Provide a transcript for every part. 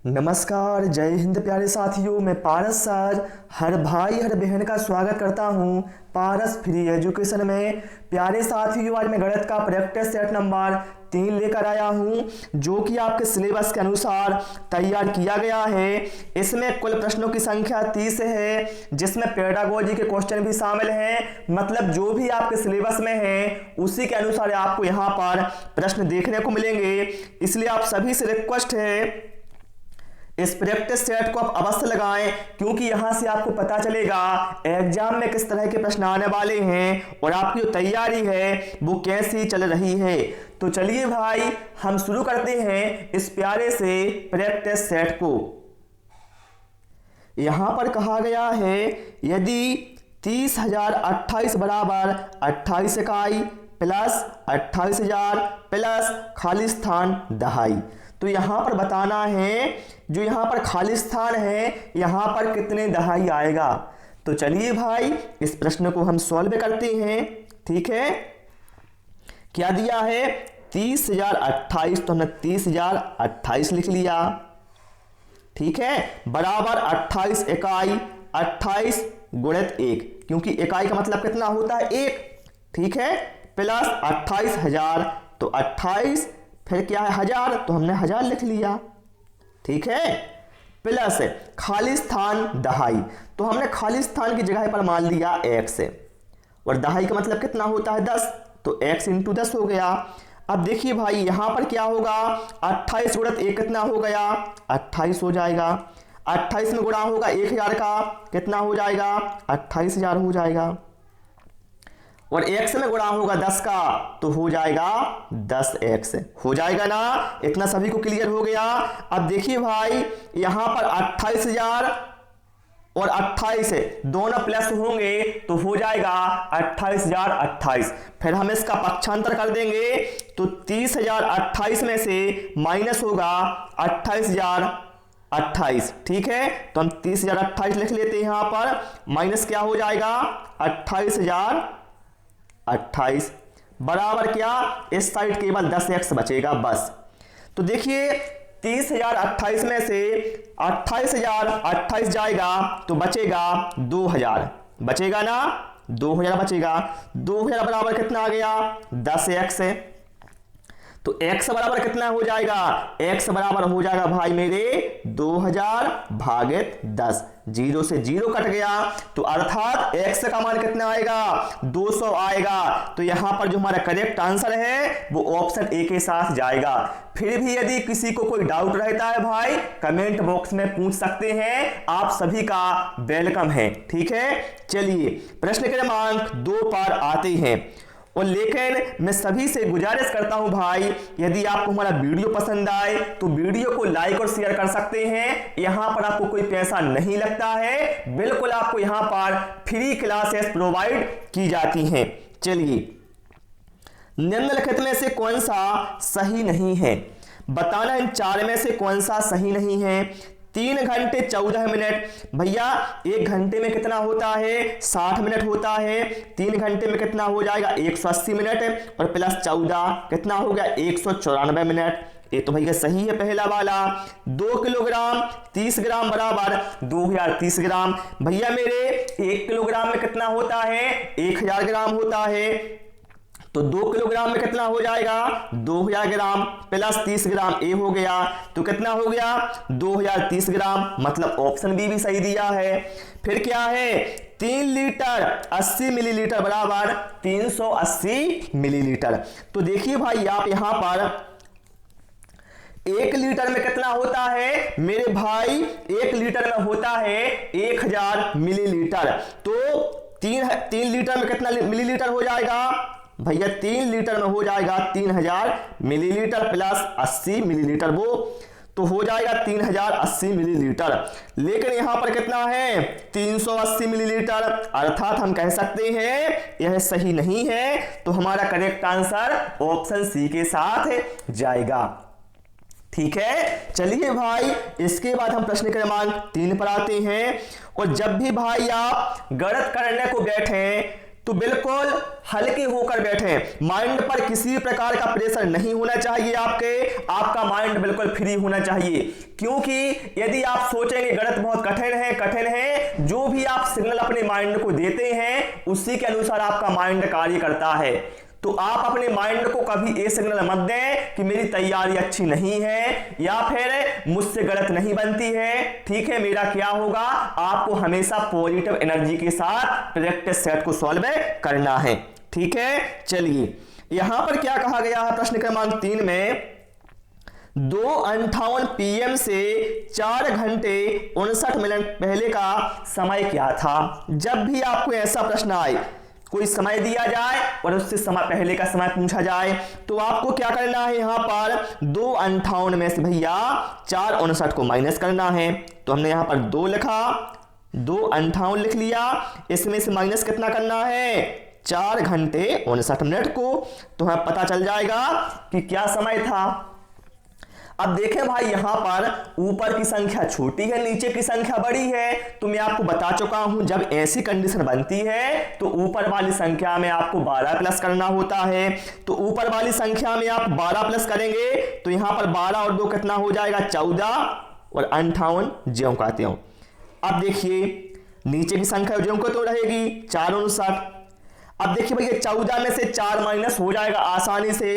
नमस्कार, जय हिंद प्यारे साथियों। मैं पारस सर हर भाई हर बहन का स्वागत करता हूं पारस फ्री एजुकेशन में। प्यारे साथियों, आज मैं गणित का प्रैक्टिस सेट नंबर 3 लेकर आया हूं, जो कि आपके सिलेबस के अनुसार तैयार किया गया है। इसमें कुल प्रश्नों की संख्या 30 है, जिसमें पेडागोजी के क्वेश्चन भी शामिल हैं। मतलब जो भी आपके सिलेबस में है उसी के अनुसार आपको यहाँ पर प्रश्न देखने को मिलेंगे। इसलिए आप सभी से रिक्वेस्ट है, इस प्रैक्टिस सेट को आप अवश्य लगाएं, क्योंकि यहां से आपको पता चलेगा एग्जाम में किस तरह के प्रश्न आने वाले हैं और आपकी जो तैयारी है वो कैसी चल रही है। तो चलिए भाई, हम शुरू करते हैं इस प्यारे से प्रैक्टिस सेट को। यहां पर कहा गया है, यदि 30,028 बराबर 28 इकाई प्लस 28,000 प्लस खाली स्थान दहाई, तो यहां पर बताना है जो यहां पर खाली स्थान है यहां पर कितने दहाई आएगा। तो चलिए भाई, इस प्रश्न को हम सॉल्व करते हैं। ठीक है, क्या दिया है 30,028, तो हमने 30,028 लिख लिया। ठीक है, बराबर 28 इकाई, 28 गुणित 1, क्योंकि इकाई का मतलब कितना होता है 1। ठीक है, प्लस 28,000, तो 28 फिर क्या है 1000, तो हमने 1000 लिख लिया। ठीक है, प्लस खाली स्थान दहाई, तो हमने खाली स्थान की जगह पर मान लिया x, और दहाई का मतलब कितना होता है 10, तो x इंटू 10 हो गया। अब देखिए भाई, यहां पर क्या होगा, 28 गुणित 1 कितना हो गया 28 हो जाएगा। 28 में गुणा होगा 1000 का, कितना हो जाएगा 28,000 हो जाएगा। और x में गुणा होगा 10 का, तो हो जाएगा 10x हो जाएगा ना। इतना सभी को क्लियर हो गया। अब देखिए भाई, यहां पर 28,000 और 28 दोनों प्लस होंगे तो हो जाएगा 28,028। फिर हम इसका पक्षांतर कर देंगे, तो 30,028 में से माइनस होगा 28,028। ठीक है, तो हम 30,028 लिख लेते हैं। यहां पर माइनस क्या हो जाएगा 28,028 बराबर क्या, इस साइड केवल 10x बचेगा बस। तो देखिए 30,028 में से 28,028 जाएगा तो बचेगा 2,000, बचेगा ना 2,000 बचेगा। 2,000 बराबर कितना आ गया 10x, तो x बराबर कितना हो जाएगा, x बराबर हो जाएगा भाई मेरे 2,000 भागित 10, 0 से 0 कट गया, तो अर्थात x का मान कितना आएगा 200 आएगा। तो यहां पर जो हमारा करेक्ट आंसर है वो ऑप्शन ए के साथ जाएगा। फिर भी यदि किसी को कोई डाउट रहता है भाई, कमेंट बॉक्स में पूछ सकते हैं, आप सभी का वेलकम है। ठीक है, चलिए प्रश्न क्रमांक 2 पर आते हैं। और लेकिन मैं सभी से गुजारिश करता हूं भाई, यदि आपको हमारा वीडियो पसंद आए तो वीडियो को लाइक और शेयर कर सकते हैं। यहां पर आपको कोई पैसा नहीं लगता है, बिल्कुल आपको यहां पर फ्री क्लासेस प्रोवाइड की जाती हैं। चलिए, निम्नलिखित में से कौन सा सही नहीं है, बताना इन 4 में से कौन सा सही नहीं है। 3 घंटे 14 मिनट, भैया 1 घंटे में कितना होता है 60 मिनट होता है। 3 घंटे में कितना हो जाएगा 180 मिनट, और प्लस 14 कितना हो गया 194 मिनट। ये तो भैया सही है पहला वाला। 2 किलोग्राम 30 ग्राम बराबर 2030 ग्राम, भैया मेरे 1 किलोग्राम में कितना होता है 1000 ग्राम होता है, तो 2 किलोग्राम में कितना हो जाएगा 2000 ग्राम प्लस 30 ग्राम ए हो गया, तो कितना हो गया 2030 ग्राम, मतलब ऑप्शन बी भी सही दिया है। फिर क्या है 3 लीटर 80 मिलीलीटर बराबर 380 मिलीलीटर। तो देखिए भाई, आप यहां पर 1 लीटर में कितना होता है मेरे भाई, 1 लीटर में होता है 1000 मिलीलीटर, तो 3 लीटर में कितना मिलीलीटर हो जाएगा भैया, 3 लीटर में हो जाएगा 3000 मिलीलीटर प्लस 80 मिलीलीटर, वो तो हो जाएगा 3080 मिलीलीटर। लेकिन यहां पर कितना है 380 मिलीलीटर, अर्थात हम कह सकते हैं यह सही नहीं है। तो हमारा करेक्ट आंसर ऑप्शन सी के साथ जाएगा। ठीक है, चलिए भाई, इसके बाद हम प्रश्न क्रमांक 3 पर आते हैं। और जब भी भाई आप गणित करने को बैठे तो बिल्कुल हल्के होकर बैठें, माइंड पर किसी प्रकार का प्रेशर नहीं होना चाहिए, आपका माइंड बिल्कुल फ्री होना चाहिए। क्योंकि यदि आप सोचेंगे गणित बहुत कठिन है, जो भी आप सिग्नल अपने माइंड को देते हैं उसी के अनुसार आपका माइंड कार्य करता है। तो आप अपने माइंड को कभी ये सिग्नल मत दें कि मेरी तैयारी अच्छी नहीं है या फिर मुझसे गलत नहीं बनती है, ठीक है। मेरा क्या होगा, आपको हमेशा पॉजिटिव एनर्जी के साथ प्रैक्टिस सेट को सॉल्व करना है, ठीक है। चलिए यहां पर क्या कहा गया है प्रश्न क्रमांक 3 में, 2:58 PM से 4 घंटे 59 मिनट पहले का समय क्या था। जब भी आपको ऐसा प्रश्न आए, कोई समय दिया जाए और उससे समय पहले का समय पूछा जाए, तो आपको क्या करना है, यहां पर 2:58 में से भैया 4:59 को माइनस करना है। तो हमने यहां पर 2 लिखा, 2:58 लिख लिया, इसमें से माइनस कितना करना है, 4 घंटे 59 मिनट को, तो हमें पता चल जाएगा कि क्या समय था। अब देखें भाई, यहां पर ऊपर की संख्या छोटी है, नीचे की संख्या बड़ी है, तो मैं आपको बता चुका हूं जब ऐसी कंडीशन बनती है तो ऊपर वाली संख्या में आपको 12 प्लस करना होता है। तो ऊपर वाली संख्या में आप 12 प्लस करेंगे तो यहां पर 12 और 2 कितना हो जाएगा, 14 और 58 ज्यों का त्यों। अब देखिए नीचे की संख्या ज्यों को तो रहेगी 4:59। अब देखिए भैया 14 में से 4 माइनस हो जाएगा आसानी से,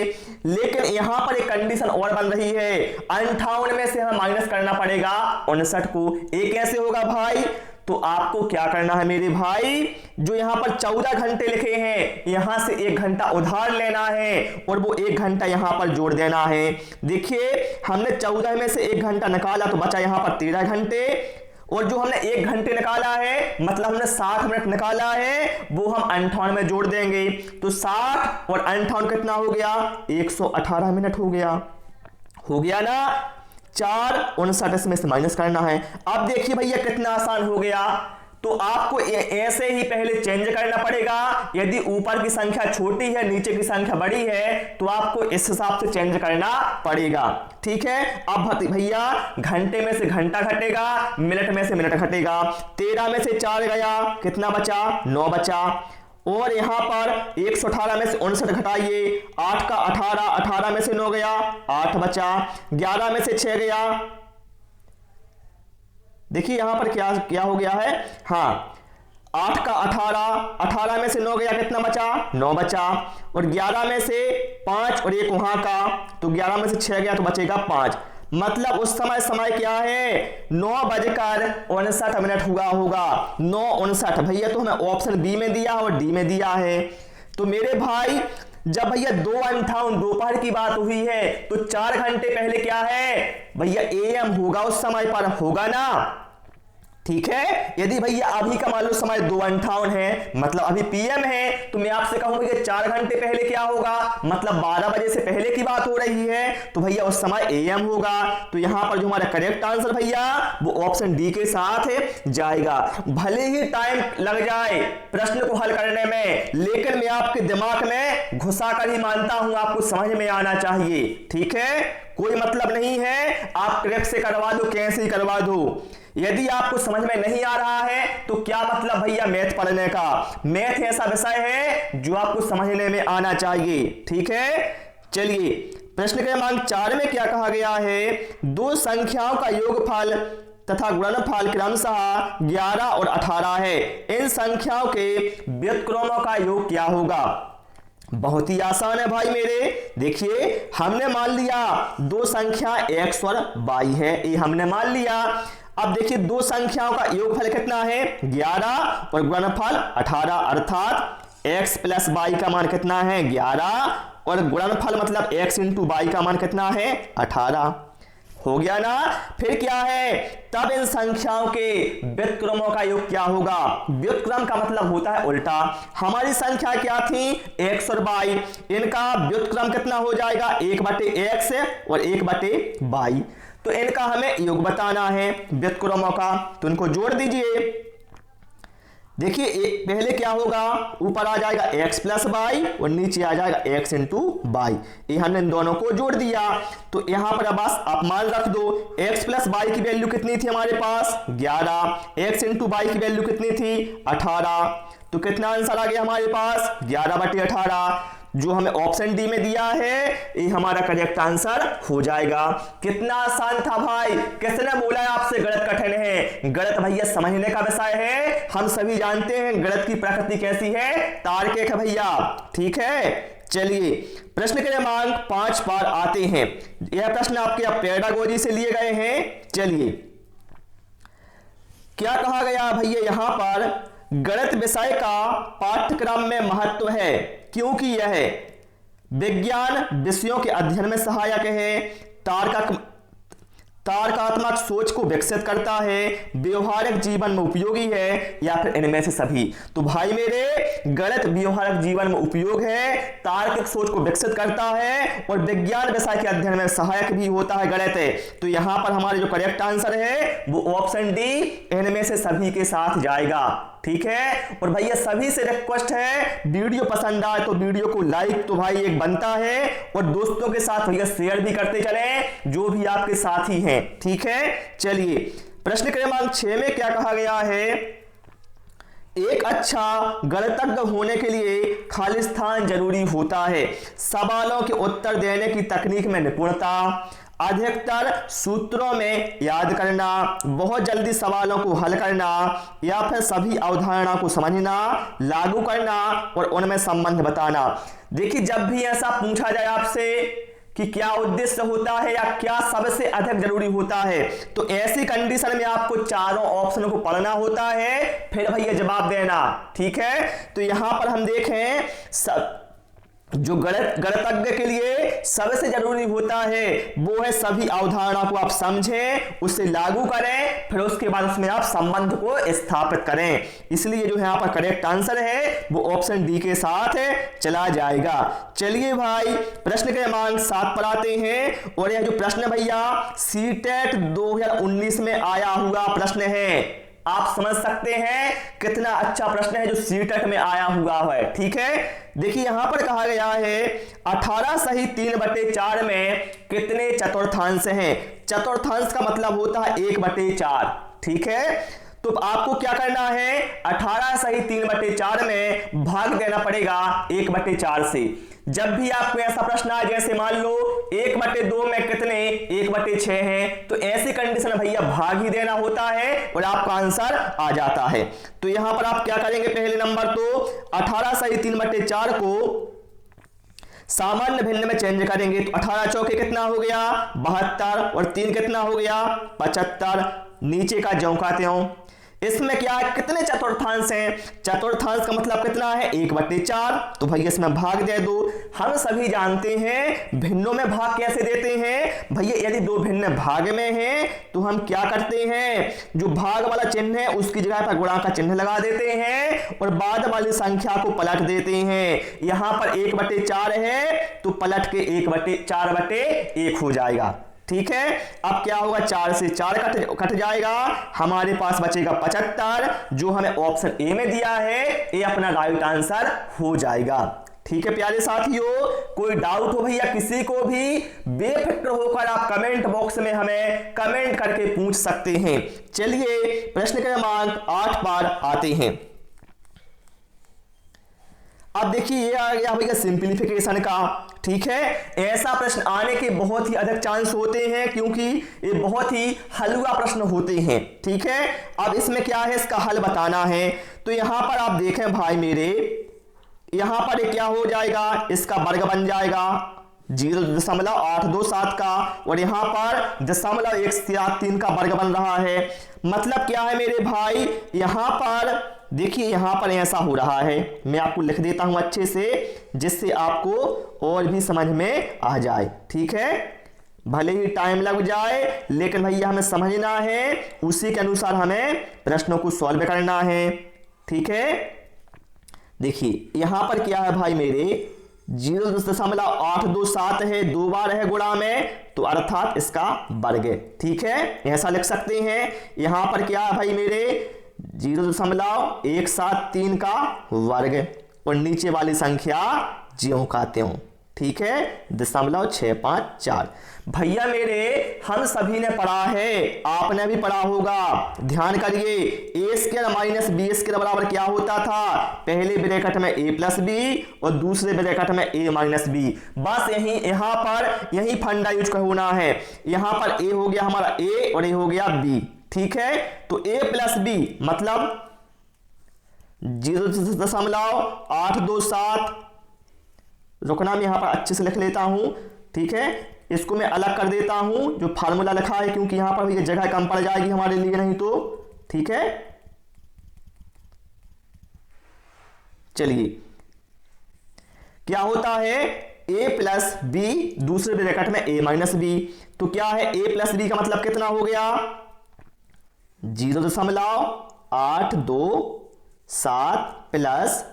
लेकिन यहां पर एक कंडीशन और बन रही है, 58 में से हमें माइनस करना पड़ेगा 59 को। ये कैसे होगा भाई, तो आपको क्या करना है मेरे भाई, जो यहां पर 14 घंटे लिखे हैं यहां से 1 घंटा उधार लेना है और वो 1 घंटा यहां पर जोड़ देना है। देखिए हमने 14 में से 1 घंटा निकाला तो बचा यहां पर 13 घंटे, और जो हमने 1 घंटे निकाला है मतलब हमने 60 मिनट निकाला है वो हम 58 में जोड़ देंगे। तो 60 और 58 कितना हो गया, 118 मिनट हो गया ना। 4:59 इसमें से माइनस करना है। अब देखिए भैया कितना आसान हो गया, तो आपको ऐसे ही पहले चेंज करना पड़ेगा। यदि ऊपर की संख्या छोटी है नीचे की संख्या बड़ी है तो आपको इस हिसाब से चेंज करना पड़ेगा, ठीक है। अब भैया घंटे में से घंटा घटेगा, मिनट में से मिनट घटेगा। 13 में से 4 गया, कितना बचा, 9 बचा। और यहां पर 118 में से 59 घटाइए, 8 का 18, 18 में से 9 गया, 8 बचा। 11 में से 6 गया, देखिए यहां पर क्या हो गया है, हाँ 8 का 18, 18 में से 9 गया, कितना बचा, 9 बचा। और 11 में से 5 और 1 वहां का, तो 11 में से 6 गया तो बचेगा 5। मतलब उस समय क्या है, 9:59 हुआ होगा, 9:59 भैया। तो हमें ऑप्शन बी में दिया और डी में दिया है। तो मेरे भाई जब भैया 2:58 दोपहर की बात हुई है तो 4 घंटे पहले क्या है भैया, AM होगा, उस समय पर होगा ना, ठीक है। यदि भैया अभी का मान लो समय 2:58 है मतलब अभी PM है, तो मैं आपसे कहूंगा भैया 4 घंटे पहले क्या होगा, मतलब 12 बजे से पहले की बात हो रही है, तो भैया उस समय AM होगा। तो यहां पर जो हमारा करेक्ट आंसर भैया वो ऑप्शन डी के साथ जाएगा। भले ही टाइम लग जाए प्रश्न को हल करने में, लेकिन मैं आपके दिमाग में घुसा कर ही मानता हूं, आपको समझ में आना चाहिए, ठीक है। कोई मतलब नहीं है आप ट्रैक से करवा दो, कैसे ही करवा दो। यदि आपको समझ में नहीं आ रहा है तो क्या मतलब भैया मैथ पढ़ने का। मैथ ऐसा विषय है जो आपको समझने में आना चाहिए, ठीक है। चलिए प्रश्न क्रमांक 4 में क्या कहा गया है, 2 संख्याओं का योगफल तथा गुणनफल क्रमशः 11 और 18 है। इन संख्याओं के व्युत्क्रमों का योग क्या होगा। बहुत ही आसान है भाई मेरे। देखिए हमने मान लिया 2 संख्या x और y है, ये हमने मान लिया। अब देखिए 2 संख्याओं का योगफल कितना है, 11 और गुणनफल 18, अर्थात x प्लस y का मान कितना है, 11, और गुणनफल मतलब x इंटू y का मान कितना है, 18। हो गया ना। फिर क्या है, तब इन संख्याओं के व्युत्क्रमों का योग क्या होगा। व्युत्क्रम का मतलब होता है उल्टा। हमारी संख्या क्या थी, x और y, इनका व्युत्क्रम कितना हो जाएगा, 1/x और 1/y। तो इनका हमें योग बताना है व्युत्क्रमों का, तो इनको जोड़ दीजिए। देखिए पहले क्या होगा, ऊपर आ जाएगा x प्लस वाई और नीचे आ जाएगा x इंटू वाई। ये हमने इन दोनों को जोड़ दिया। तो यहां पर बस आप मान रख दो, x प्लस वाई की वैल्यू कितनी थी हमारे पास 11, x इंटू वाई की वैल्यू कितनी थी 18। तो कितना आंसर आ गया हमारे पास 11/18। जो हमें ऑप्शन डी में दिया है ये हमारा करेक्ट आंसर हो जाएगा। कितना आसान था भाई, किसने बोला है आपसे गणित कठिन है? गणित भैया समझने का विषय है। हम सभी जानते हैं गणित की प्रकृति कैसी है, तार्किक है भैया। ठीक है, चलिए प्रश्न क्रमांक 5 पर आते हैं। यह प्रश्न आपके पेडागोजी से लिए गए हैं। चलिए क्या कहा गया भैया, यहां पर गणित विषय का पाठ्यक्रम में महत्व है क्योंकि यह विज्ञान विषयों के अध्ययन में सहायक है, तार्कात्मक सोच को विकसित करता है, व्यवहारिक जीवन में उपयोगी है, या फिर इनमें से सभी। तो भाई मेरे गणित व्यवहारिक जीवन में उपयोग है, तार्किक सोच को विकसित करता है और विज्ञान विषय के अध्ययन में सहायक भी होता है गणित। तो यहां पर हमारे जो करेक्ट आंसर है वो ऑप्शन डी इनमें से सभी के साथ जाएगा। ठीक है, और भैया सभी से रिक्वेस्ट है वीडियो पसंद आए तो वीडियो को लाइक तो भाई एक बनता है, और दोस्तों के साथ भैया शेयर भी करते चलें जो भी आपके साथी हैं। ठीक है, चलिए प्रश्न क्रमांक 6 में क्या कहा गया है, एक अच्छा गणितज्ञ होने के लिए खालिस्तान जरूरी होता है, सवालों के उत्तर देने की तकनीक में निपुणता, अधिकतर सूत्रों में याद करना, बहुत जल्दी सवालों को हल करना, या फिर सभी अवधारणा को समझना, लागू करना और उनमें संबंध बताना। देखिए जब भी ऐसा पूछा जाए आपसे कि क्या उद्देश्य होता है या क्या सबसे अधिक जरूरी होता है, तो ऐसी कंडीशन में आपको चारों ऑप्शन को पढ़ना होता है, फिर भैया जवाब देना। ठीक है, तो यहां पर हम देखें जो गणितज्ञ के लिए सबसे जरूरी होता है वो है सभी अवधारणा को आप समझें, उसे लागू करें, फिर उसके बाद उसमें आप संबंध को स्थापित करें। इसलिए जो यहाँ पर करेक्ट आंसर है वो ऑप्शन डी के साथ चला जाएगा। चलिए भाई प्रश्न क्रमांक 7 पर आते हैं, और यह जो प्रश्न भैया सीटेट 2019 में आया हुआ प्रश्न है। आप समझ सकते हैं कितना अच्छा प्रश्न है जो सीटेट में आया हुआ है। ठीक है, देखिए यहां पर कहा गया है 18 सही 3/4 में कितने चतुर्थांश हैं। चतुर्थांश का मतलब होता है 1/4। ठीक है, तो आपको क्या करना है, 18 सही 3/4 में भाग देना पड़ेगा 1/4 से। जब भी आपको ऐसा प्रश्न आए जैसे मान लो 1/2 में कितने 1/6 हैं, तो ऐसी कंडीशन भैया भाग ही देना होता है और आपका आंसर आ जाता है। तो यहां पर आप क्या करेंगे, पहले नंबर तो 18 सही 3/4 को सामान्य भिन्न में चेंज करेंगे। तो 18 चौके कितना हो गया 72 और 3 कितना हो गया 75, नीचे का ज्यों का त्यों। इसमें क्या है, कितने चतुर्थांश हैं, चतुर्थांश का मतलब कितना है 1/4, तो भैया इसमें भाग दे दो। हम सभी जानते हैं भिन्नों में भाग कैसे देते हैं भैया, यदि दो भिन्न भाग में हैं तो हम क्या करते हैं, जो भाग वाला चिन्ह है उसकी जगह पर गुणा का चिन्ह लगा देते हैं और बाद वाली संख्या को पलट देते हैं। यहां पर 1/4 है तो पलट के 1/4/1 हो जाएगा। ठीक है, अब क्या होगा, 4 से 4 कट जाएगा, हमारे पास बचेगा 75, जो हमें ऑप्शन ए में दिया है ये अपना राइट आंसर हो जाएगा। ठीक है प्यारे साथियों, कोई डाउट हो भैया किसी को भी बेफिक्र होकर आप कमेंट बॉक्स में हमें कमेंट करके पूछ सकते हैं। चलिए प्रश्न क्रमांक 8 पर आते हैं। अब देखिए ये आ गया भैया सिंप्लीफिकेशन का। ठीक है, ऐसा प्रश्न आने के बहुत ही अधिक चांस होते हैं क्योंकि ये बहुत ही हलवा प्रश्न होते हैं। ठीक है, अब इसमें क्या है, इसका हल बताना है। तो यहां पर आप देखें भाई मेरे, यहां पर क्या हो जाएगा, इसका वर्ग बन जाएगा 0.827 का, और यहां पर 0.173 का वर्ग बन रहा है। मतलब क्या है मेरे भाई, यहां पर देखिए यहां पर ऐसा हो रहा है, मैं आपको लिख देता हूं अच्छे से जिससे आपको और भी समझ में आ जाए। ठीक है, भले ही टाइम लग जाए लेकिन भैया हमें समझना है, उसी के अनुसार हमें प्रश्नों को सॉल्व करना है। ठीक है, देखिए यहां पर क्या है भाई मेरे 0.827 है, 2 बार है गुणा में, तो अर्थात इसका वर्ग। ठीक है, ऐसा लिख सकते हैं। यहां पर क्या है भाई मेरे 0.173 का वर्ग और नीचे वाली संख्या ज्यों का त्यों। ठीक है, 0.654। भैया मेरे हम सभी ने पढ़ा है, आपने भी पढ़ा होगा, ध्यान करिए। ए स्क्वायर माइनस बी स्क्वायर बराबर क्या होता था, पहले ब्रैकेट में ए प्लस बी और दूसरे ब्रैकेट में ए माइनस बी। बस यहां पर यही फंडा यूज होना है। यहां पर ए हो गया हमारा ए और ए हो गया बी। ठीक है, तो ए प्लस बी मतलब 0.827। रुकना, मैं यहां पर अच्छे से लिख लेता हूं। ठीक है, इसको मैं अलग कर देता हूं जो फार्मूला लिखा है, क्योंकि यहां पर ये जगह कम पड़ जाएगी हमारे लिए नहीं तो। ठीक है, चलिए क्या होता है, a प्लस बी दूसरे ब्रैकेट में a माइनस बी। तो क्या है, a प्लस बी का मतलब कितना हो गया, 0.827 प्लस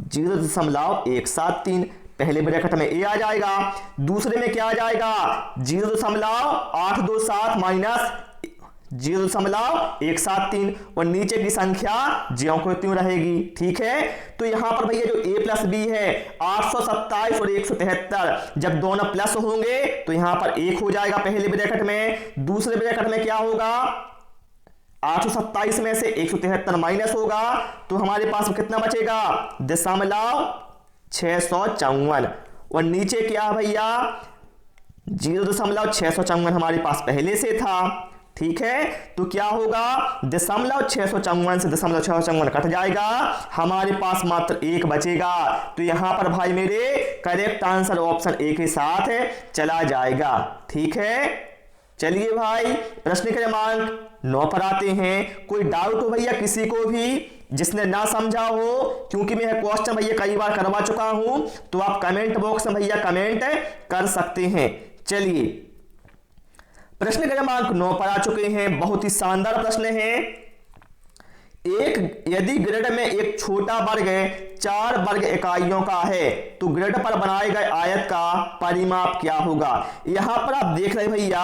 0.173। पहले ब्रैकेट में a आ जाएगा, दूसरे में क्या आ जाएगा, 0.827 माइनस 0.173 और नीचे की संख्या ज्यों को त्यों रहेगी। ठीक है, तो यहां पर भैया जो a प्लस बी है 827 और 173, जब दोनों प्लस होंगे तो यहां पर 1 हो जाएगा पहले ब्रैकेट में, दूसरे ब्रैकेट में क्या होगा, 827 में से 173 माइनस होगा तो हमारे पास कितना बचेगा, 0.654 और नीचे क्या भैया 0.654 हमारे पास पहले से था। ठीक है, तो क्या होगा, 0.654 से 0.654 कट जाएगा, हमारे पास मात्र 1 बचेगा। तो यहां पर भाई मेरे करेक्ट आंसर ऑप्शन ए के साथ चला जाएगा। ठीक है, चलिए भाई प्रश्न क्रमांक 9 पर आते हैं। कोई डाउट हो भैया किसी को भी जिसने ना समझा हो, क्योंकि मैं क्वेश्चन भैया कई बार करवा चुका हूं, तो आप कमेंट बॉक्स में भैया कमेंट कर सकते हैं। चलिए प्रश्न क्रमांक 9 पर आ चुके हैं, बहुत ही शानदार प्रश्न है। यदि ग्रिड में एक छोटा वर्ग 4 वर्ग इकाइयों का है तो ग्रिड पर बनाए गए आयत का परिमाप क्या होगा। यहां पर आप देख रहे भैया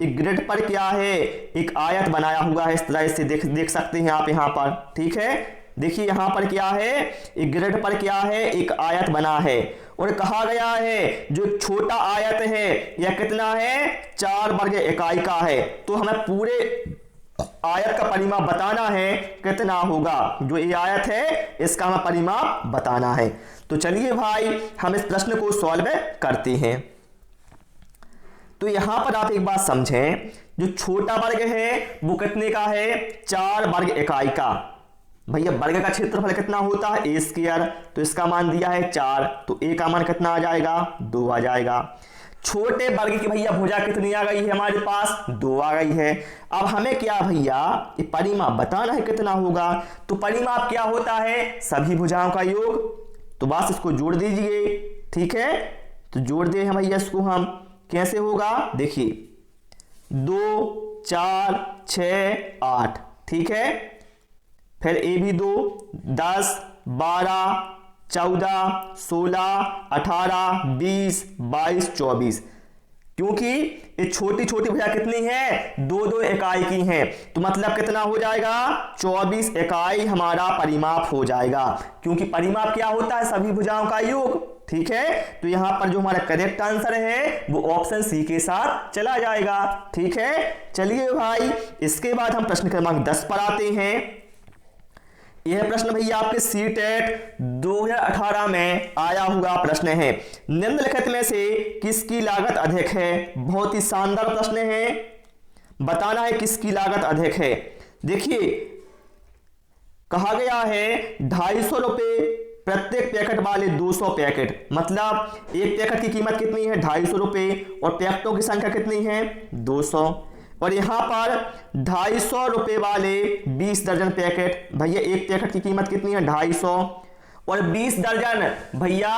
एक ग्रिड पर क्या है, एक आयत बनाया हुआ है, इस तरह से देख सकते हैं आप यहां पर। ठीक है, देखिए यहां पर क्या है, एक ग्रिड पर क्या है, एक आयत बना है और कहा गया है जो छोटा आयत है यह कितना है, 4 वर्ग इकाई का है। तो हमें पूरे आयत का परिमाप बताना है कितना होगा, जो ये आयत है इसका हमें परिमाप बताना है। तो चलिए भाई हम इस प्रश्न को सॉल्व करते हैं। तो यहां पर आप एक बात समझें, जो छोटा वर्ग है वो कितने का है, 4 वर्ग इकाई का। भैया वर्ग का क्षेत्रफल कितना होता है, ए स्क्वायर, तो इसका मान दिया है 4, तो ए का मान कितना आ जाएगा, 2 आ जाएगा। छोटे वर्ग की भैया भुजा कितनी आ गई है हमारे पास, 2 आ गई है। अब हमें क्या भैया ये परिमाप बताना है कितना होगा। तो परिमाप क्या होता है, सभी भुजाओं का योग। तो बस इसको जोड़ दीजिए। ठीक है, तो जोड़ दे हम भैया इसको, हम कैसे होगा, देखिए 2 4 6 8। ठीक है, फिर ए भी 2 10 12 14 16 18 20 22 24, क्योंकि ये छोटी छोटी भुजा कितनी है, 2 इकाई की हैं, तो मतलब कितना हो जाएगा, 24 इकाई हमारा परिमाप हो जाएगा, क्योंकि परिमाप क्या होता है, सभी भुजाओं का योग। ठीक है, तो यहां पर जो हमारा करेक्ट आंसर है वो ऑप्शन सी के साथ चला जाएगा। ठीक है, चलिए भाई इसके बाद हम प्रश्न क्रमांक 10 पर आते हैं। यह प्रश्न भैया आपके सीटेट 2018 में आया हुआ प्रश्न है। निम्नलिखित में से किसकी लागत अधिक है। बहुत ही शानदार प्रश्न है, बताना है किसकी लागत अधिक है। देखिए कहा गया है 250 रुपए प्रत्येक पैकेट वाले 200 पैकेट, मतलब एक पैकेट की कीमत कितनी है, 250 रुपए और पैकेटों की संख्या कितनी है, 200। और यहां पर 250 रुपए वाले 20 दर्जन पैकेट, भैया एक पैकेट की कीमत कितनी है, 250 और 20 दर्जन, भैया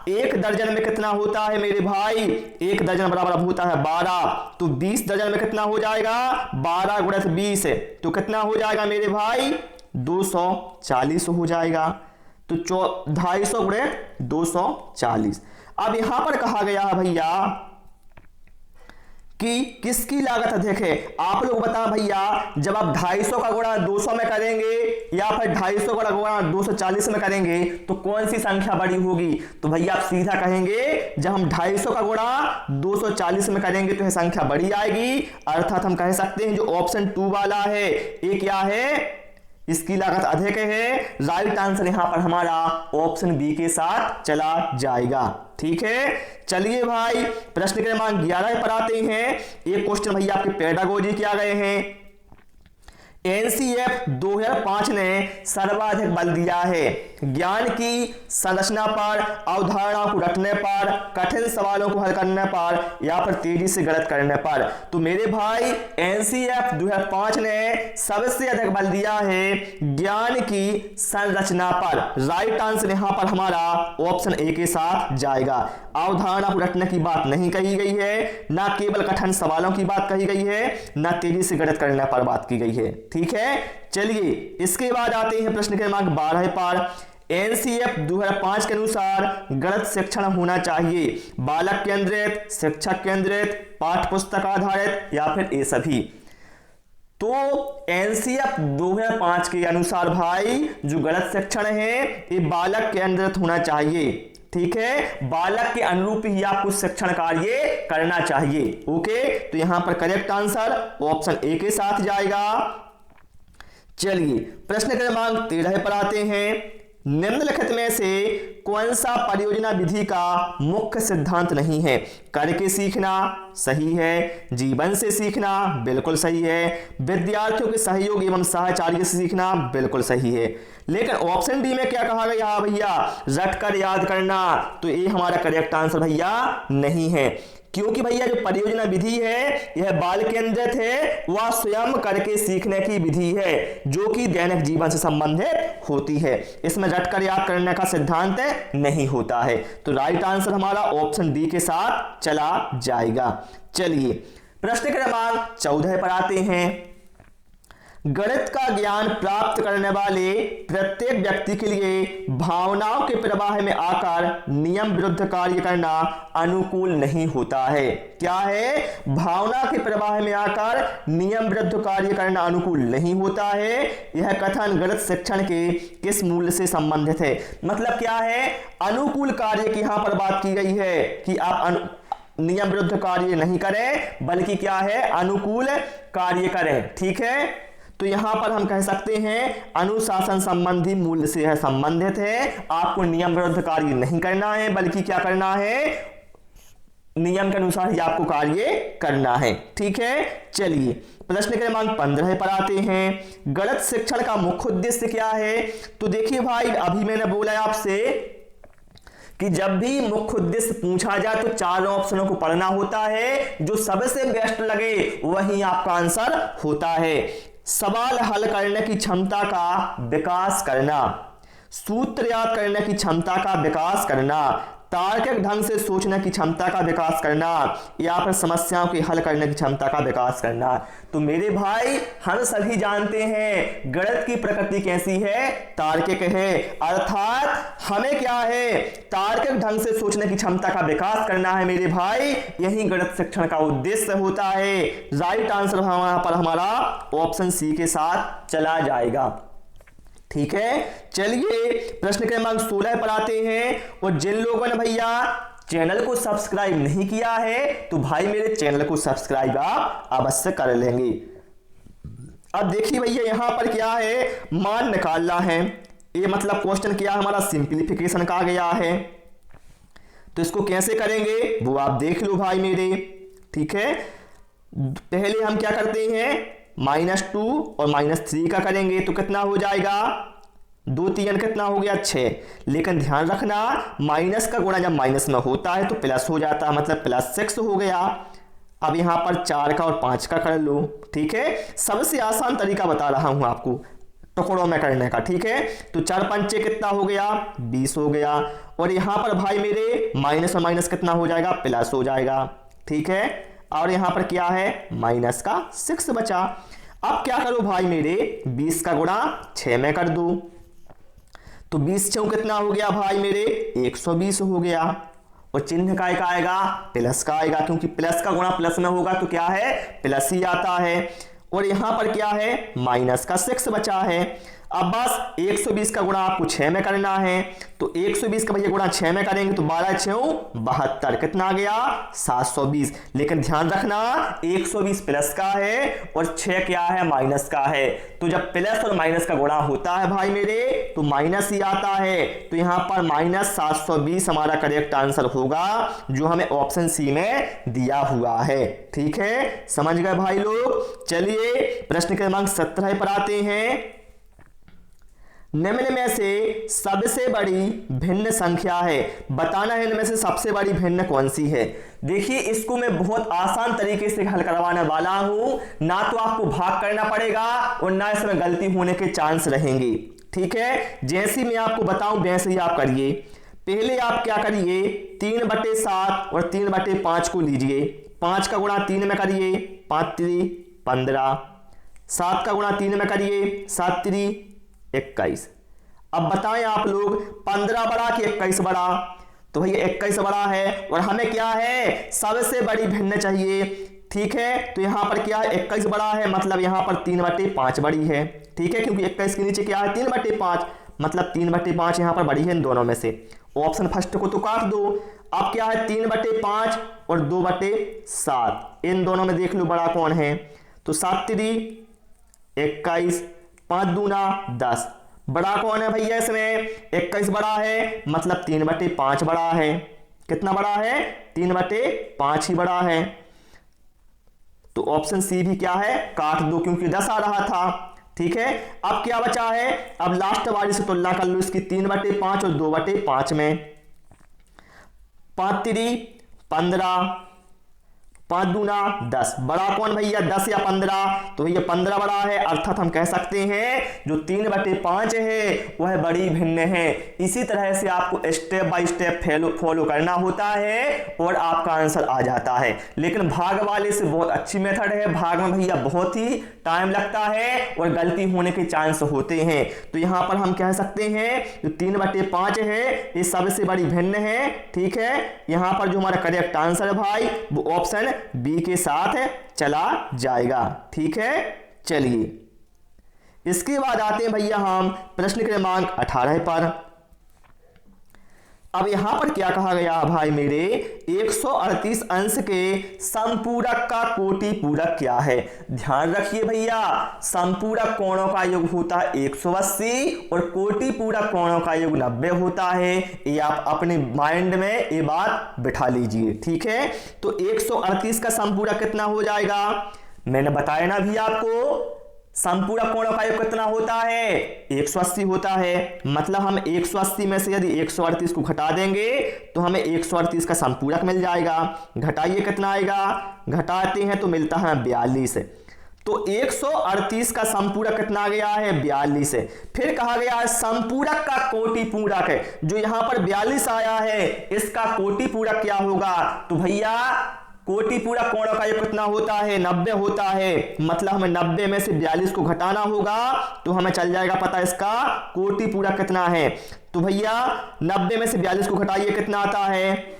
एक दर्जन में कितना होता है मेरे भाई, एक दर्जन बराबर होता है 12, तो 20 दर्जन में कितना हो जाएगा, 12 गुणित 20, तो कितना हो जाएगा मेरे भाई, 240 हो जाएगा। तो 250 गुणित 240। अब यहां पर कहा गया है भैया कि किसकी लागत अधिक है। आप लोग बता भैया, जब आप 250 का गुणा 200 में करेंगे या फिर 250 का गुणा 240 में करेंगे तो कौन सी संख्या बड़ी होगी। तो भैया आप सीधा कहेंगे जब हम 250 का गुणा 240 में करेंगे तो यह संख्या बड़ी आएगी। अर्थात हम कह सकते हैं जो ऑप्शन 2 वाला है ये क्या है, इसकी लागत अधिक है। राइट आंसर यहां पर हमारा ऑप्शन बी के साथ चला जाएगा। ठीक है, चलिए भाई प्रश्न क्रमांक 11 पर आते हैं। एक क्वेश्चन भैया आपके पेडागोजी के आ गए हैं। एनसीएफ 2005 ने सर्वाधिक बल दिया है ज्ञान की संरचना पर, अवधारणा को रटने पर, कठिन सवालों को हल करने पर या फिर तेजी से गणित करने पर। तो मेरे भाई एनसीएफ 2005 ने सबसे अधिक बल दिया है ज्ञान की संरचना पर। राइट आंसर यहां पर हमारा ऑप्शन ए के साथ जाएगा। अवधारणा को रटने की बात नहीं कही गई है, ना केवल कठिन सवालों की बात कही गई है, ना तेजी से गणित करने पर बात की गई है। ठीक है, चलिए इसके बाद आते हैं प्रश्न क्रमांक 12 पर। एनसीएफ 2005 के अनुसार गणित शिक्षण होना चाहिए बालक केंद्रित, शिक्षक केंद्रित, पाठ्य पुस्तक आधारित या फिर ये सभी। तो एनसीएफ 2005 के अनुसार भाई जो गणित शिक्षण है ये बालक केंद्रित होना चाहिए। ठीक है, बालक के अनुरूप ही आपको शिक्षण कार्य करना चाहिए। ओके, तो यहां पर करेक्ट आंसर ऑप्शन ए के साथ जाएगा। चलिए प्रश्न क्रमांक 13 पर आते हैं। निम्नलिखित में से कौन सा परियोजना विधि का मुख्य सिद्धांत नहीं है। करके सीखना सही है, जीवन से सीखना बिल्कुल सही है, विद्यार्थियों के सहयोग एवं साहचर्य से सीखना बिल्कुल सही है। लेकिन ऑप्शन डी में क्या कहा गया भैया, रटकर याद करना, तो ये हमारा करेक्ट आंसर भैया नहीं है। क्योंकि भैया जो परियोजना विधि है यह बाल केंद्रित है, वह स्वयं करके सीखने की विधि है जो कि दैनिक जीवन से संबंधित होती है। इसमें रटकर याद करने का सिद्धांत नहीं होता है। तो राइट आंसर हमारा ऑप्शन डी के साथ चला जाएगा। चलिए प्रश्न क्रमांक 14 पर आते हैं। गणित का ज्ञान प्राप्त करने वाले प्रत्येक व्यक्ति के लिए भावनाओं के प्रवाह में आकर नियम विरुद्ध कार्य करना अनुकूल नहीं होता है। क्या है, भावना के प्रवाह में आकर नियम विरुद्ध कार्य करना अनुकूल नहीं होता है। यह कथन गणित शिक्षण के किस मूल्य से संबंधित है। मतलब क्या है, अनुकूल कार्य की यहां पर बात की गई है कि आप नियम विरुद्ध कार्य नहीं करें बल्कि क्या है, अनुकूल कार्य करें। ठीक है, तो यहां पर हम कह सकते हैं अनुशासन संबंधी मूल्य से है संबंधित है। आपको नियम विरुद्ध कार्य नहीं करना है बल्कि क्या करना है, नियम के अनुसार ही आपको कार्य करना है। ठीक है, चलिए प्रश्न क्रमांक 15 पर आते हैं। गणित शिक्षण का मुख्य उद्देश्य क्या है। तो देखिए भाई, अभी मैंने बोला आपसे कि जब भी मुख्य उद्देश्य पूछा जाए तो 4 ऑप्शनों को पढ़ना होता है, जो सबसे बेस्ट लगे वही आपका आंसर होता है। सवाल हल करने की क्षमता का विकास करना, सूत्र याद करने की क्षमता का विकास करना, तार्किक ढंग से सोचने की क्षमता का विकास करना या फिर समस्याओं के हल करने की क्षमता का विकास करना। तो मेरे भाई हम सभी जानते हैं गणित की प्रकृति कैसी है, तार्किक है। अर्थात हमें क्या है, तार्किक ढंग से सोचने की क्षमता का विकास करना है मेरे भाई, यही गणित शिक्षण का उद्देश्य होता है। राइट आंसर यहां पर हमारा ऑप्शन सी के साथ चला जाएगा। ठीक है, चलिए प्रश्न क्रमांक 16 पर आते हैं। और जिन लोगों ने भैया चैनल को सब्सक्राइब नहीं किया है तो भाई मेरे चैनल को सब्सक्राइब आप अवश्य कर लेंगे। अब देखिए भैया यहां पर क्या है, मान निकालना है। ये मतलब क्वेश्चन क्या हमारा सिंप्लीफिकेशन का गया है। तो इसको कैसे करेंगे वो आप देख लो भाई मेरे। ठीक है, पहले हम क्या करते हैं, -2 और -3 का करेंगे तो कितना हो जाएगा, 2 3 कितना हो गया 6। लेकिन ध्यान रखना माइनस का गुणा जब माइनस में होता है तो प्लस हो जाता है, मतलब +6 हो गया। अब यहां पर 4 का और 5 का कर लो। ठीक है, सबसे आसान तरीका बता रहा हूं आपको टुकड़ों में करने का। ठीक है, तो 4 पंचे कितना हो गया, 20 हो गया। और यहां पर भाई मेरे माइनस और माइनस कितना हो जाएगा, प्लस हो जाएगा। ठीक है, और यहां पर क्या है, माइनस का 6 बचा। अब क्या करो भाई मेरे, 20 का गुणा 6 में कर दो। तो 20 6 कितना हो गया भाई मेरे, 120 हो गया। और चिन्ह का एक आएगा प्लस का आएगा, क्योंकि प्लस का गुणा प्लस में होगा तो क्या है प्लस ही आता है। और यहां पर क्या है माइनस का 6 बचा है। अब बस 120 का गुणा आपको 6 में करना है, तो 120 का भैया गुणा 6 में करेंगे तो 12 6 72, कितना आ गया 720। लेकिन ध्यान रखना 120 प्लस का है और 6 क्या है माइनस का है, तो जब प्लस और माइनस का गुणा होता है भाई मेरे तो माइनस ही आता है। तो यहां पर माइनस 720 हमारा करेक्ट आंसर होगा, जो हमें ऑप्शन सी में दिया हुआ है। ठीक है, समझ गए भाई लोग। चलिए प्रश्न क्रमांक 17 पर आते हैं। निम्न में से सबसे बड़ी भिन्न संख्या है, बताना है इनमें से सबसे बड़ी भिन्न कौन सी है। देखिए इसको मैं बहुत आसान तरीके से हल करवाने वाला हूं, ना तो आपको भाग करना पड़ेगा और ना इसमें गलती होने के चांस रहेंगे। ठीक है, जैसी मैं आपको बताऊं वैसे ही आप करिए। पहले आप क्या करिए 3/7 और 3/5 को लीजिए, 5 का गुणा 3 में करिए 5 3 15, 7 का गुणा 3 में करिए 7 3 21। अब बताएं आप लोग 15 बड़ा कि 21 बड़ा, तो भैया 21 बड़ा है और हमें क्या है सबसे बड़ी भिन्न चाहिए। ठीक है, तो यहां पर क्या है 21 बड़ा है, मतलब यहां पर 3/5 बड़ी है। ठीक है, क्योंकि 21 के नीचे क्या है 3/5, मतलब 3/5 यहां पर बड़ी है इन दोनों में से। ऑप्शन फर्स्ट को तो काट दो। अब क्या है 3/5 और 2/7, इन दोनों में देख लो बड़ा कौन है, तो 7 3 21, 5 दूना 10, बड़ा कौन है भैया इसमें 21 बड़ा है, मतलब 3/5 बड़ा है। कितना बड़ा है 3/5 ही बड़ा है, तो ऑप्शन सी भी क्या है काट दो, क्योंकि 10 आ रहा था। ठीक है, अब क्या बचा है, अब लास्ट वाली से तुलना कर लो इसकी 3/5 और 2/5 में। 5 3 15, 5 दूना 10, बड़ा कौन भैया 10 या 15, तो भैया 15 बड़ा है, अर्थात हम कह सकते हैं जो 3/5 है वह बड़ी भिन्न है। इसी तरह से आपको स्टेप बाय स्टेप फॉलो करना होता है और आपका आंसर आ जाता है। लेकिन भाग वाले से बहुत अच्छी मेथड है, भाग में भैया बहुत ही टाइम लगता है और गलती होने के चांस होते हैं। तो यहां पर हम कह सकते हैं जो 3/5 है ये सबसे बड़ी भिन्न है। ठीक है, यहां पर जो हमारा करेक्ट आंसर है भाई वो ऑप्शन बी के साथ चला जाएगा। ठीक है, चलिए इसके बाद आते हैं भैया हम प्रश्न क्रमांक 18 पर। अब यहां पर क्या कहा गया भाई मेरे 138 अंश के समपूरक का कोटि पूरक क्या है। ध्यान रखिए भैया समपूरक कोणों का योग होता है 180 और कोटि पूरक कोणों का योग 90 होता है। ये आप अपने माइंड में ये बात बिठा लीजिए। ठीक है, तो 138 का समपूरक कितना हो जाएगा, मैंने बताया ना भी आपको समपूरक कोणों का योग कितना होता है 180 होता है, मतलब हम 180 में से यदि 138 को घटा देंगे तो हमें 138 का समपूरक मिल जाएगा। घटाइए कितना आएगा, घटाते हैं तो मिलता है 42। तो 138 का समपूरक कितना गया है 42। फिर कहा गया है समपूरक का कोटि पूरक है, जो यहां पर 42 आया है इसका कोटि पूरक क्या होगा, तो भैया कोटि पूरक कोणों का योग कितना होता है 90 होता है, मतलब हमें 90 में से 42 को घटाना होगा तो हमें चल जाएगा पता इसका कोटि पूरक कितना है। तो भैया 90 में से 42 को घटाइए कितना आता है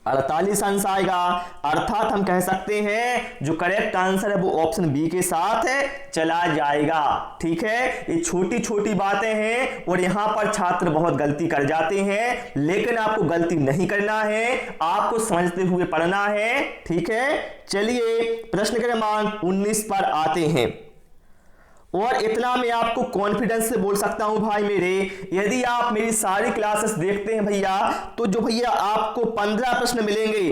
48 अंश आएगा। अर्थात हम कह सकते हैं जो करेक्ट आंसर है वो ऑप्शन बी के साथ चला जाएगा। ठीक है, ये छोटी छोटी बातें हैं और यहां पर छात्र बहुत गलती कर जाते हैं, लेकिन आपको गलती नहीं करना है, आपको समझते हुए पढ़ना है। ठीक है, चलिए प्रश्न क्रमांक 19 पर आते हैं। और इतना मैं आपको कॉन्फिडेंस से बोल सकता हूं भाई मेरे, यदि आप मेरी सारी क्लासेस देखते हैं भैया तो जो भैया आपको 15 प्रश्न मिलेंगे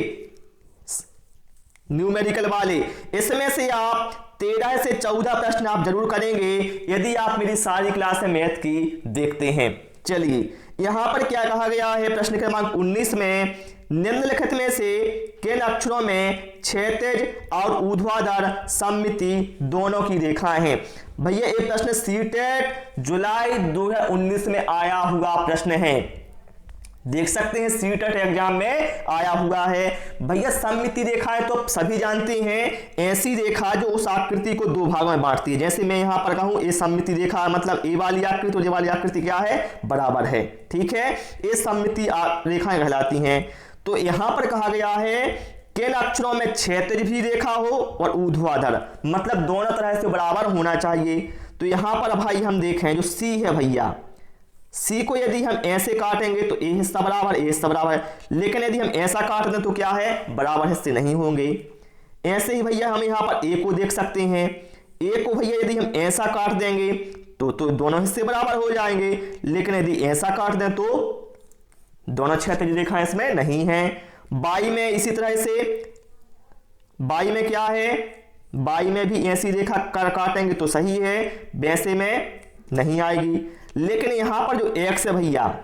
न्यूमेरिकल वाले, इसमें से आप 13 से 14 प्रश्न आप जरूर करेंगे यदि आप मेरी सारी क्लासें मैथ की देखते हैं। चलिए यहां पर क्या कहा गया है प्रश्न क्रमांक 19 में, निम्नलिखित में से किन अक्षरों में क्षैतिज और ऊर्ध्वाधर सममिति दोनों की रेखाएं हैं। भैया ये प्रश्न सीटेट जुलाई 2019 में आया हुआ प्रश्न है, देख सकते हैं सीटेट एग्जाम में आया हुआ है। भैया सममिति रेखाएं तो सभी जानते हैं, ऐसी रेखा जो उस आकृति को दो भागों में बांटती है। जैसे मैं यहां पर कहूं ये सममिति रेखा मतलब ए वाली आकृति और ये वाली आकृति क्या है बराबर है। ठीक है, ये सममिति रेखाएं कहलाती हैं। तो यहां पर कहा गया है किन अक्षरों में क्षैतिज भी रेखा हो और ऊर्ध्वाधर, मतलब दोनों तरह से बराबर होना चाहिए। तो यहां पर भाई हम देखें जो सी है भैया, सी को यदि हम ऐसे काटेंगे तो ए हिस्सा बराबर ए हिस्सा बराबर, लेकिन यदि हम ऐसा काट दें तो क्या है, बराबर हिस्से नहीं होंगे। ऐसे ही भैया हम यहाँ पर ए को देख सकते हैं, ए को भैया यदि हम ऐसा काट देंगे तो दोनों हिस्से बराबर हो जाएंगे, लेकिन यदि ऐसा काट दें तो दोनों क्षैतिज रेखाएं इसमें नहीं है। बाई में इसी तरह से, बाई में क्या है, बाई में भी ऐसी रेखा काटेंगे तो सही है, वैसे में नहीं आएगी। लेकिन यहां पर जो एक्स है भैया,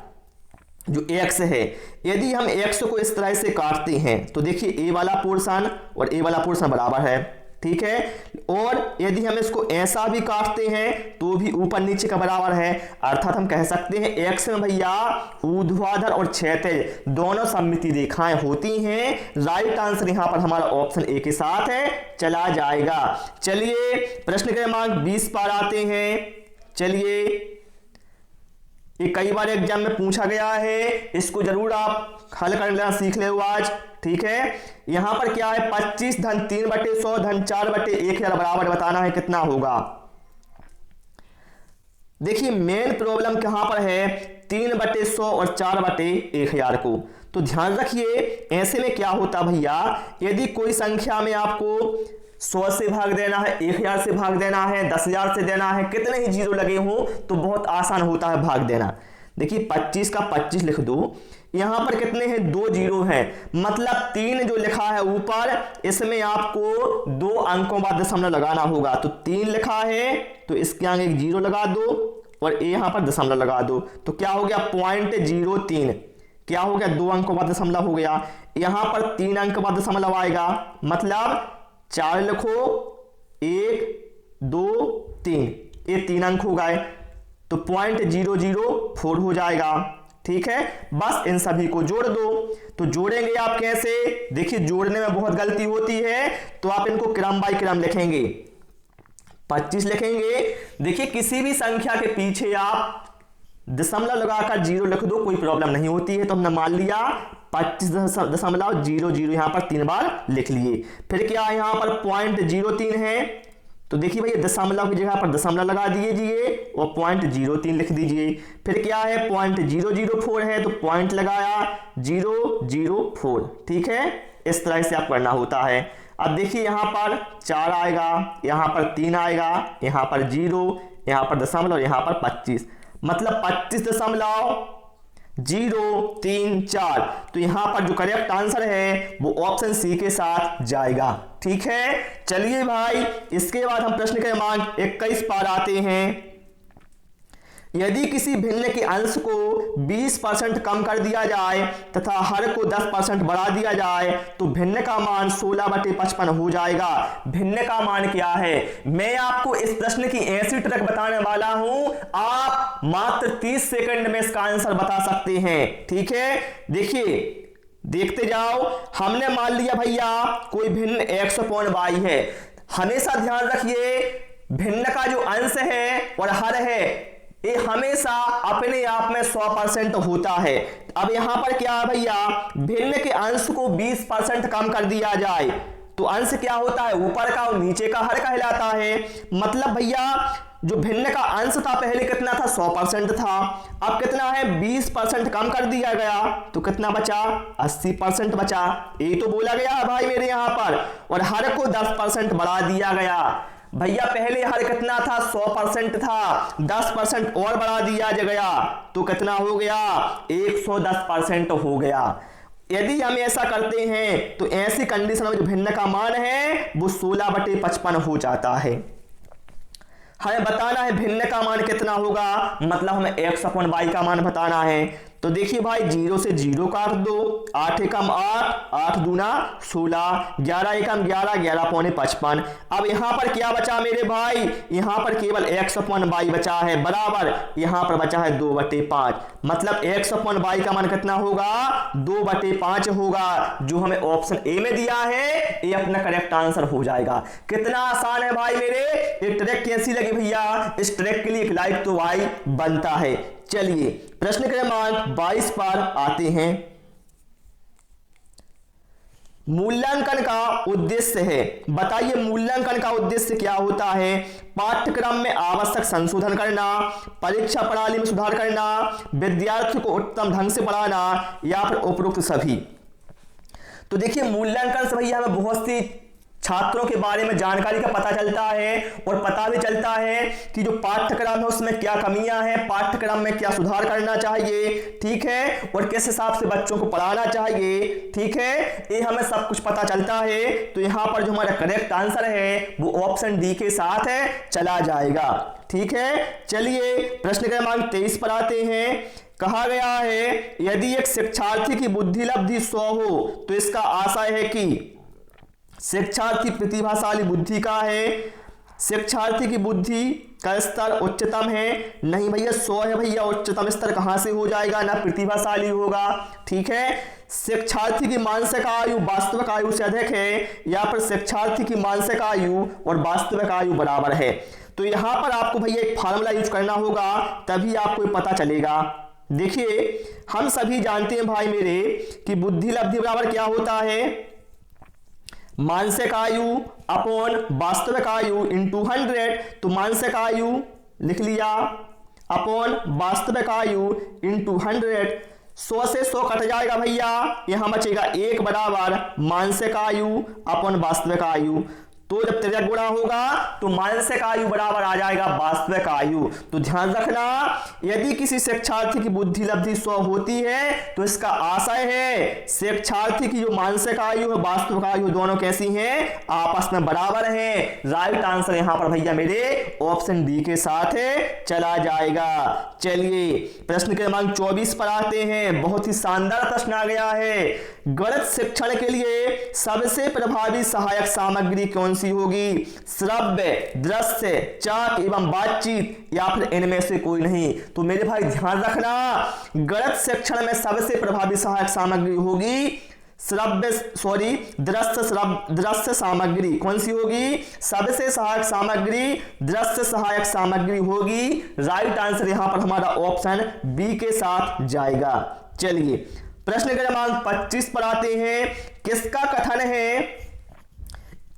जो एक्स है, यदि हम एक्स को इस तरह से काटते हैं तो देखिए ए वाला पोर्शन और ए वाला पोर्शन बराबर है, ठीक है। और यदि हम इसको ऐसा भी काटते हैं तो भी ऊपर नीचे का बराबर है, अर्थात हम कह सकते हैं एक्स में भैया ऊर्ध्वाधर और क्षैतिज दोनों सममिति रेखाएं होती हैं। राइट आंसर यहां पर हमारा ऑप्शन ए के साथ है, चला जाएगा। चलिए प्रश्न क्रमांक 20 पर आते हैं। चलिए ये कई बार एग्जाम में पूछा गया है, इसको जरूर आप हल कर लेना सीख ले आज, ठीक है। यहां पर क्या है, 25 धन 3/100 धन 4/1000 बराबर बताना है कितना होगा। देखिए मेन प्रॉब्लम कहां पर है, 3/100 और 4/1000 को। तो ध्यान रखिए ऐसे में क्या होता भैया, यदि कोई संख्या में आपको 100 से भाग देना है, 1000 से भाग देना है, 10,000 से देना है, कितने ही जीरो लगे हों तो बहुत आसान होता है भाग देना। देखिए 25 का 25 लिख दो, यहां पर कितने हैं, 2 जीरो हैं, मतलब 3 जो लिखा है ऊपर, इसमें आपको 2 अंकों बाद दशमलव लगाना होगा। तो 3 लिखा है तो इसके आगे एक जीरो लगा दो और यहां पर दशमलव लगा दो, तो क्या हो गया 0.03, क्या हो गया 2 अंकों बाद दशमलव हो गया। यहां पर 3 अंक बाद दशमलव आएगा, मतलब 4 लिखो, 1 2 3, ये 3 अंक हो गए तो 0.004 हो जाएगा, ठीक है। बस इन सभी को जोड़ दो। तो जोड़ेंगे आप कैसे, देखिए जोड़ने में बहुत गलती होती है, तो आप इनको क्रम बाय क्रम लिखेंगे। 25 लिखेंगे, देखिए किसी भी संख्या के पीछे आप दशमलव लगाकर जीरो लिख दो, कोई प्रॉब्लम नहीं होती है। तो हमने मान लिया 25.00 यहां पर 3 बार लिख लिए। फिर क्या यहां पर 0.03 है, तो देखिए भैया दशमलव की जगह पर दशमलव लगा दीजिए और 0.03 लिख दीजिए। फिर क्या है 0.004 है तो पॉइंट लगाया 004, ठीक है। इस तरह से आप करना होता है। अब देखिए यहां पर 4 आएगा, यहां पर 3 आएगा, यहां पर 0, यहां पर दशमलव, यहां पर 25, मतलब 25.034। तो यहां पर जो करेक्ट आंसर है वो ऑप्शन सी के साथ जाएगा, ठीक है। चलिए भाई इसके बाद हम प्रश्न क्रमांक 21 पर आते हैं। यदि किसी भिन्न के अंश को 20% कम कर दिया जाए तथा हर को 10% बढ़ा दिया जाए तो भिन्न का मान 16/55 हो जाएगा। भिन्न का मान क्या है, मैं आपको इस प्रश्न की ऐसी ट्रिक बताने वाला हूं, आप मात्र 30 सेकंड में इसका आंसर बता सकते हैं, ठीक है। देखिए देखते जाओ, हमने मान लिया भैया कोई भिन्न x/y है। हमेशा ध्यान रखिए भिन्न का जो अंश है और हर है ये हमेशा अपने आप में 100% होता है। अब यहां पर क्या है भैया, भिन्न के अंश को 20% कम कर दिया जाए तो अंश क्या होता है, ऊपर का और नीचे का हर कहलाता है। मतलब भैया जो भिन्न का अंश था पहले कितना था, 100% था, अब कितना है 20% कम कर दिया गया तो कितना बचा, 80% बचा। ये तो बोला गया है भाई मेरे यहां पर, और हर को 10% बढ़ा दिया गया। भैया पहले हर कितना था, 100% था, 10% और बढ़ा दिया गया तो कितना हो गया, 110% हो गया। यदि हम ऐसा करते हैं तो ऐसी कंडीशन में जो भिन्न का मान है वो 16/55 हो जाता है। हमें बताना है भिन्न का मान कितना होगा, मतलब हमें x/y का मान बताना है। तो देखिए भाई 0 से 0 काट दो, 8 एकम 8, 8 दूना 16, 11 एकम 11, 11 पौने 55। अब यहां पर क्या बचा मेरे भाई, यहां पर केवल x/y बचा है, बराबर यहां पर बचा है 2/5, मतलब x/y का मान कितना होगा, 2/5 होगा, जो हमें ऑप्शन ए में दिया है ये अपना करेक्ट आंसर हो जाएगा। कितना आसान है भाई मेरे, ये ट्रिक कैसी लगी भैया, इस ट्रिक के लिए एक लाइक तो भाई बनता है। चलिए प्रश्न क्रमांक 22 पर आते हैं। मूल्यांकन का उद्देश्य है। बताइए मूल्यांकन का उद्देश्य क्या होता है? पाठ्यक्रम में आवश्यक संशोधन करना, परीक्षा प्रणाली में सुधार करना, विद्यार्थियों को उत्तम ढंग से पढ़ाना, या फिर उपरोक्त सभी। तो देखिए मूल्यांकन से भैया हमें बहुत सी छात्रों के बारे में जानकारी का पता चलता है और पता भी चलता है कि जो पाठ्यक्रम है उसमें क्या कमियां हैं, पाठ्यक्रम में क्या सुधार करना चाहिए, ठीक है, और किस हिसाब से बच्चों को पढ़ाना चाहिए, ठीक है, ये हमें सब कुछ पता चलता है। तो यहां पर जो हमारा करेक्ट आंसर है वो ऑप्शन डी के साथ है चला जाएगा, ठीक है। चलिए प्रश्न क्रमांक 23 पर आते हैं। कहा गया है यदि एक शिक्षार्थी की बुद्धि लब्धि 100 हो तो इसका आशय है कि शिक्षार्थी प्रतिभाशाली बुद्धि का है, शिक्षार्थी की बुद्धि का स्तर उच्चतम है। नहीं भैया 100 है भैया, उच्चतम स्तर कहां से हो जाएगा, ना प्रतिभाशाली होगा, ठीक है। शिक्षार्थी की मानसिक आयु वास्तविक आयु से अधिक है, या फिर शिक्षार्थी की मानसिक आयु और वास्तविक आयु बराबर है। तो यहां पर आपको भैया एक फार्मूला यूज करना होगा, तभी आपको पता चलेगा। देखिए हम सभी जानते हैं भाई मेरे कि बुद्धि लब्धि बराबर क्या होता है, मानसिक आयु अपॉन वास्तविक आयु इंटू 100। तो मानसिक आयु लिख लिया अपॉन वास्तविक आयु इंटू 100। 100 से 100 कट जाएगा भैया, यहां बचेगा 1 बराबर मानसिक आयु अपॉन वास्तविक आयु। तो जब तिर्यक गुणा होगा तो मानसिक आयु बराबर आ जाएगा वास्तविक आयु। तो ध्यान रखना यदि किसी शिक्षार्थी की बुद्धि लब्धि 100 होती है तो इसका आशय है शिक्षार्थी की जो मानसिक आयु है वास्तविक आयु दोनों कैसी हैं, आपस में बराबर हैं। राइट आंसर यहां पर भैया मेरे ऑप्शन डी के साथ है चला जाएगा। चलिए प्रश्न क्रमांक 24 पर आते हैं। बहुत ही शानदार प्रश्न आ गया है। गणित शिक्षण के लिए सबसे प्रभावी सहायक सामग्री कौन सी होगी? श्रव्य, दृश्य, चाक एवं बातचीत, या फिर इनमें से कोई नहीं। तो मेरे भाई ध्यान रखना गणित शिक्षण में सबसे प्रभावी सहायक सामग्री होगी दृश्य सामग्री। कौन सी होगी? सबसे सहायक सामग्री दृश्य सहायक सामग्री होगी। राइट आंसर यहां पर हमारा ऑप्शन बी के साथ जाएगा। चलिए प्रश्न क्रमांक 25 पर आते हैं। किसका कथन है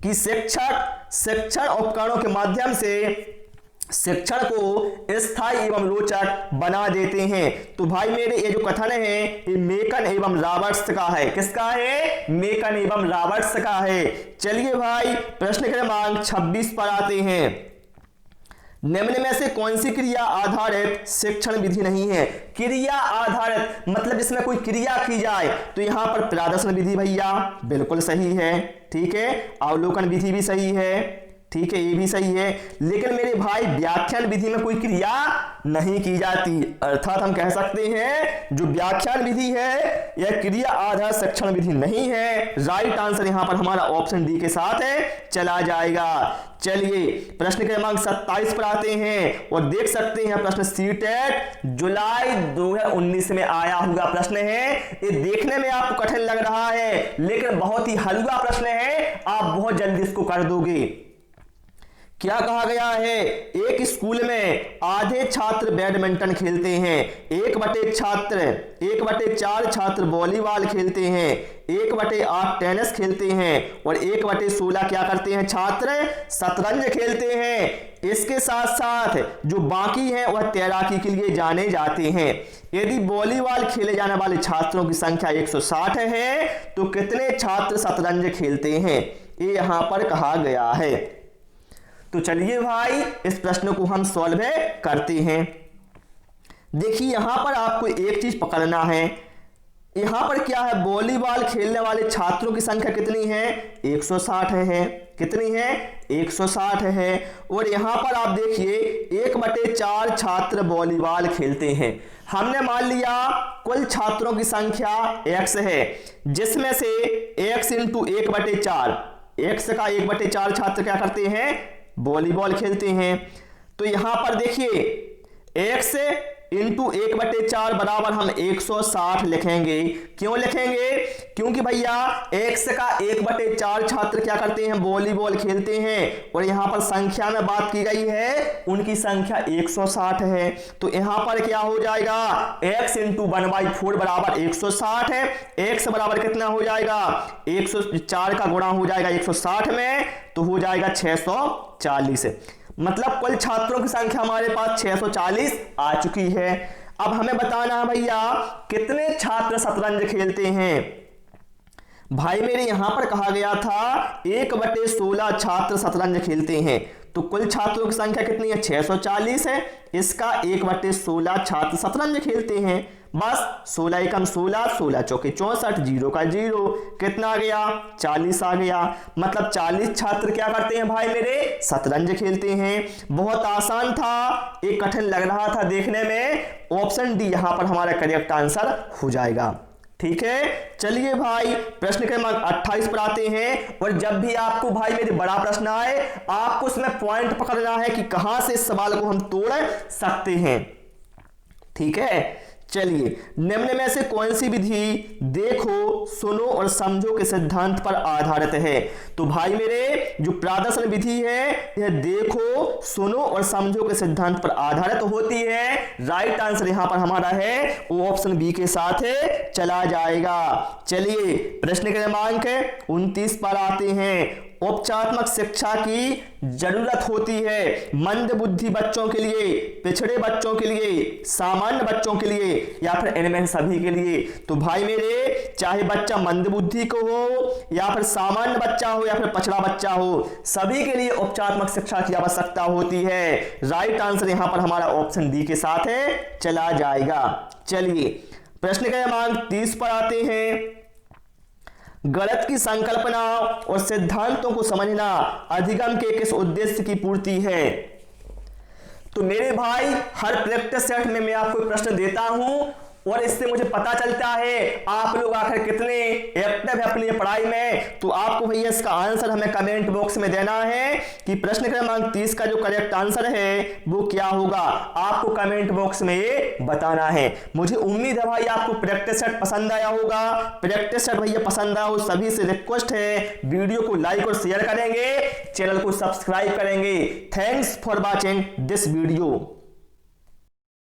कि शिक्षक शिक्षण उपकरणों के माध्यम से शिक्षण को स्थायी एवं रोचक बना देते हैं? तो भाई मेरे ये जो कथन है ये मेकन एवं रॉबर्ट्स का है। किसका है? मेकन एवं रॉबर्ट्स का है। चलिए भाई प्रश्न क्रमांक 26 पर आते हैं। निम्न में से कौन सी क्रिया आधारित शिक्षण विधि नहीं है? क्रिया आधारित मतलब जिसमें कोई क्रिया की जाए, तो यहां पर प्रदर्शन विधि भैया बिल्कुल सही है, ठीक है। अवलोकन विधि भी सही है, ठीक है, ये भी सही है। लेकिन मेरे भाई व्याख्यान विधि में कोई क्रिया नहीं की जाती, अर्थात हम कह सकते हैं जो व्याख्यान विधि है यह क्रिया आधारित शिक्षण विधि नहीं है। राइट आंसर यहां पर हमारा ऑप्शन डी के साथ है चला जाएगा। चलिए प्रश्न क्रमांक 27 पर आते हैं और देख सकते हैं प्रश्न सीटेट जुलाई 2019 में आया हुआ प्रश्न है। ये देखने में आपको कठिन लग रहा है लेकिन बहुत ही हल्का प्रश्न है, आप बहुत जल्दी इसको कर दोगे। क्या कहा गया है? एक स्कूल में आधे छात्र बैडमिंटन खेलते हैं, 1/4 छात्र वॉलीबॉल खेलते हैं, 1/8 टेनिस खेलते हैं और 1/16 क्या करते हैं छात्र? शतरंज खेलते हैं। इसके साथ साथ जो बाकी हैं वह तैराकी के लिए जाने जाते हैं। यदि वॉलीबॉल खेले जाने वाले छात्रों की संख्या 160 है तो कितने छात्र शतरंज खेलते हैं? ये यहां पर कहा गया है। तो चलिए भाई इस प्रश्न को हम सॉल्व करते हैं। देखिए यहां पर आपको एक चीज पकड़ना है, यहां पर क्या है? वॉलीबॉल खेलने वाले छात्रों की संख्या कितनी है? 160 है। कितनी है? 160 है। और यहां पर आप देखिए 1/4 छात्र वॉलीबॉल खेलते हैं। हमने मान लिया कुल छात्रों की संख्या x है, जिसमें से x इंटू 1/4, x का 1/4 छात्र क्या करते हैं? वॉलीबॉल खेलते हैं। तो यहां पर देखिए x इंटू 1/4 बराबर हम 160 लिखेंगे। क्यों लिखेंगे? क्योंकि भैया x का 1/4 छात्र क्या करते हैं, वॉलीबॉल खेलते हैं, और यहां पर संख्या में बात की गई है, उनकी संख्या 160 है। तो यहां पर क्या हो जाएगा, x इंटू 1/4 बराबर 160 है। x बराबर कितना हो जाएगा, 104 का गुणा हो जाएगा 160 में, तो हो जाएगा 640। मतलब कुल छात्रों की संख्या हमारे पास 640 आ चुकी है। अब हमें बताना है भैया कितने छात्र शतरंज खेलते हैं। भाई मेरे यहां पर कहा गया था 1/16 छात्र शतरंज खेलते हैं, तो कुल छात्रों की संख्या कितनी है, 640 है। इसका 1/16 छात्र शतरंज खेलते हैं। बस 16 एकम 16, 16 चौके 64, 0 का 0, कितना आ गया, 40 आ गया। मतलब 40 छात्र क्या करते हैं भाई मेरे, शतरंज खेलते हैं। बहुत आसान था, एक कठिन लग रहा था देखने में। ऑप्शन डी यहां पर हमारा करेक्ट आंसर हो जाएगा। ठीक है, चलिए भाई प्रश्न क्रमांक 28 पर आते हैं। और जब भी आपको भाई मेरे बड़ा प्रश्न आए, आपको उसमें पॉइंट पकड़ना है कि कहां से इस सवाल को हम तोड़ सकते हैं। ठीक है, चलिए, निम्न में से कौन सी विधि देखो, सुनो और समझो के सिद्धांत पर आधारित है। तो भाई मेरे जो प्रदर्शन विधि है यह देखो, सुनो और समझो के सिद्धांत पर आधारित होती है। राइट आंसर यहां पर हमारा है वो ऑप्शन बी के साथ चला जाएगा। चलिए प्रश्न क्रमांक 29 पर आते हैं। औपचारिक शिक्षा की जरूरत होती है मंद बुद्धि बच्चों के लिए, पिछड़े बच्चों के लिए, सामान्य बच्चों के लिए, या फिर इनमें सभी के लिए। तो भाई मेरे चाहे बच्चा मंद बुद्धि को हो, या फिर सामान्य बच्चा हो, या फिर पिछड़ा बच्चा हो, सभी के लिए औपचारिक शिक्षा की आवश्यकता होती है। राइट आंसर यहां पर हमारा ऑप्शन डी के साथ चला जाएगा। चलिए प्रश्न क्रमांक 30 पर आते हैं। गणित की संकल्पना और सिद्धांतों को समझना अधिगम के किस उद्देश्य की पूर्ति है। तो मेरे भाई हर प्रैक्टिस सेट में मैं आपको प्रश्न देता हूं, और इससे मुझे पता चलता है आप लोग आखिर कितने एक्टिव है अपनी पढ़ाई में। तो आपको भैया इसका आंसर हमें कमेंट बॉक्स में देना है कि प्रश्न क्रमांक 30 का जो करेक्ट आंसर है वो क्या होगा, आपको कमेंट बॉक्स में ये बताना है। मुझे उम्मीद है भाई आपको प्रैक्टिस सेट पसंद आया होगा। प्रैक्टिस सेट भैया पसंद आया हो सभी से रिक्वेस्ट है वीडियो को लाइक और शेयर करेंगे, चैनल को सब्सक्राइब करेंगे। Thanks for watching this video.